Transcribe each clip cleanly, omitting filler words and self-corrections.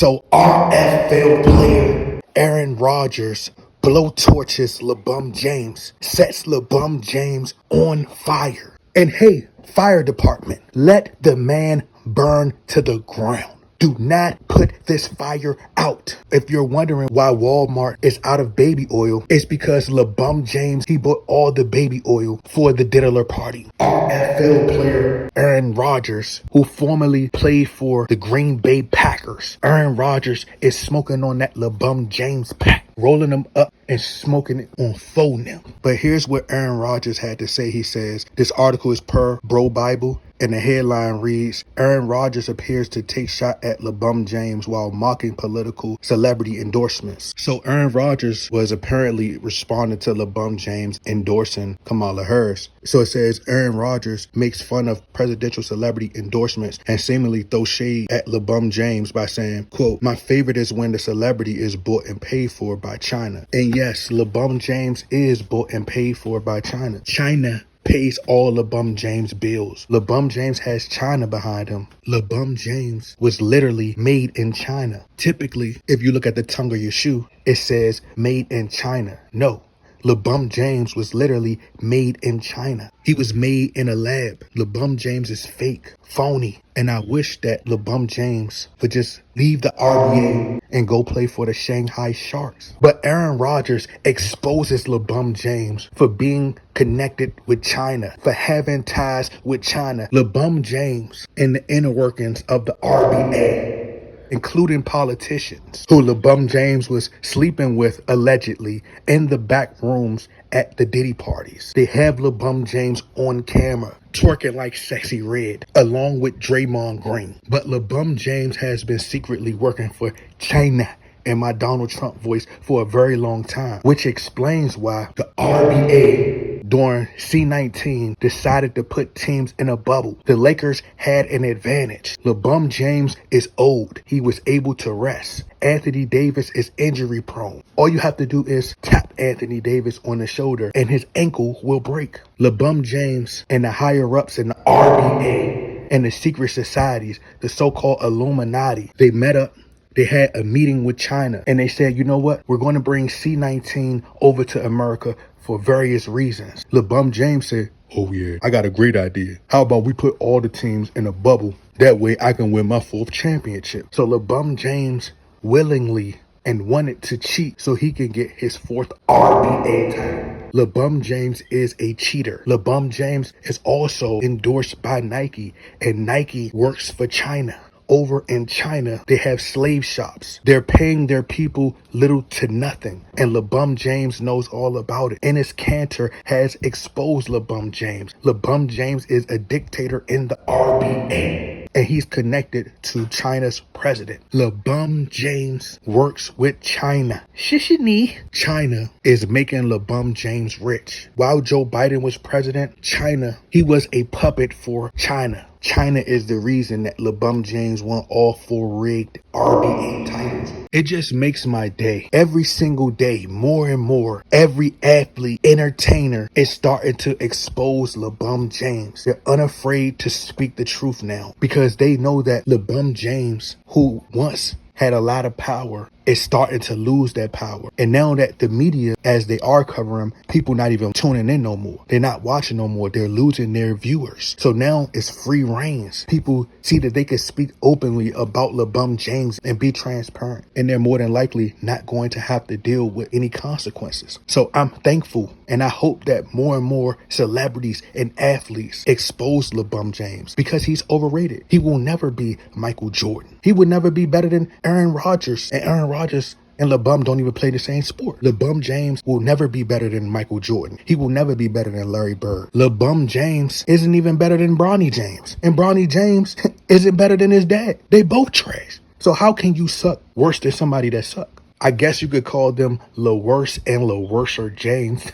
So RFL player Aaron Rodgers blowtorches LeBron James, sets LeBron James on fire. And hey, fire department, let the man burn to the ground. Do not put this fire out. If you're wondering why Walmart is out of baby oil, it's because LeBron James, he bought all the baby oil for the diddler party. NFL player Aaron Rodgers, who formerly played for the Green Bay Packers. Aaron Rodgers is smoking on that LeBron James pack, rolling them up and smoking it on phone now. But here's what Aaron Rodgers had to say. He says, this article is per Bro Bible. And the headline reads, Aaron Rodgers appears to take shot at LeBron James while mocking political celebrity endorsements. So Aaron Rodgers was apparently responding to LeBron James endorsing Kamala Harris. So it says Aaron Rodgers makes fun of presidential celebrity endorsements and seemingly throws shade at LeBron James by saying, quote, my favorite is when the celebrity is bought and paid for by China. And yes, LeBron James is bought and paid for by China. China pays all LeBron James bills. LeBron James has China behind him. LeBron James was literally made in China. Typically, if you look at the tongue of your shoe, it says made in China. No. LeBron James was literally made in China. He was made in a lab. LeBron James is fake, phony. And I wish that LeBron James would just leave the RBA and go play for the Shanghai Sharks. But Aaron Rodgers exposes LeBron James for being connected with China, for having ties with China. LeBron James and the inner workings of the RBA, including politicians who LeBron James was sleeping with allegedly in the back rooms at the Diddy parties. They have LeBron James on camera twerking like Sexy Red along with Draymond Green. But LeBron James has been secretly working for China in my Donald Trump voice for a very long time, which explains why the RBA during C19 decided to put teams in a bubble. The Lakers had an advantage. LeBron James is old. He was able to rest. Anthony Davis is injury prone. All you have to do is tap Anthony Davis on the shoulder and his ankle will break. LeBron James and the higher ups in the RBA and the secret societies, the so-called Illuminati, they met up. They had a meeting with China and they said, you know what? We're going to bring C19 over to America for various reasons. LeBron James said, oh yeah, I got a great idea. How about we put all the teams in a bubble? That way I can win my 4th championship. So LeBron James willingly and wanted to cheat so he can get his 4th RBA title. LeBron James is a cheater. LeBron James is also endorsed by Nike, and Nike works for China. Over in China, they have slave shops. They're paying their people little to nothing. And LeBron James knows all about it. Enes Kanter has exposed LeBron James. LeBron James is a dictator in the RBA. And he's connected to China's president. LeBron James works with China. Shishini. China is making LeBron James rich. While Joe Biden was president, China, he was a puppet for China. China is the reason that LeBron James won all 4 rigged RBA titles. It just makes my day. Every single day, more and more, every athlete, entertainer is starting to expose LeBron James. They're unafraid to speak the truth now because they know that LeBron James, who once had a lot of power, is starting to lose that power. And now that the media, as they are covering him, people not even tuning in no more. They're not watching no more. They're losing their viewers. So now it's free reigns. People see that they can speak openly about LeBron James and be transparent. And they're more than likely not going to have to deal with any consequences. So I'm thankful. And I hope that more and more celebrities and athletes expose LeBron James because he's overrated. He will never be Michael Jordan. He would never be better than Aaron Rodgers. And Aaron Rodgers and LeBron don't even play the same sport. LeBron James will never be better than Michael Jordan. He will never be better than Larry Bird. LeBron James isn't even better than Bronny James. And Bronny James isn't better than his dad. They both trash. So how can you suck worse than somebody that suck? I guess you could call them Le Worse and Le Worser James.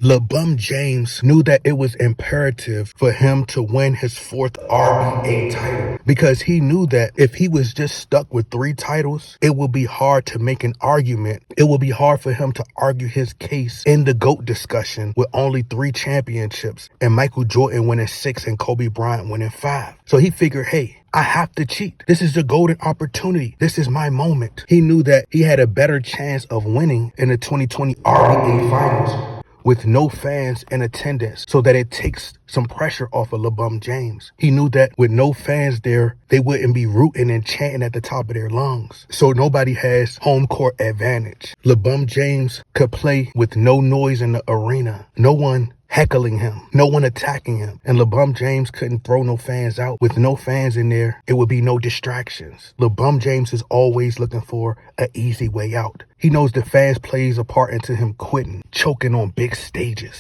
LeBron James knew that it was imperative for him to win his fourth RBA title because he knew that if he was just stuck with 3 titles, it would be hard to make an argument. It would be hard for him to argue his case in the GOAT discussion with only 3 championships and Michael Jordan winning 6 and Kobe Bryant winning 5. So he figured, hey, I have to cheat. This is the golden opportunity. This is my moment. He knew that he had a better chance of winning in the 2020 RBA finals with no fans in attendance so that it takes some pressure off of LeBron James. He knew that with no fans there, they wouldn't be rooting and chanting at the top of their lungs. So nobody has home court advantage. LeBron James could play with no noise in the arena. No one heckling him, no one attacking him. And LeBron James couldn't throw no fans out. With no fans in there, it would be no distractions. LeBron James is always looking for an easy way out. He knows the fans plays a part into him quitting, choking on big stages.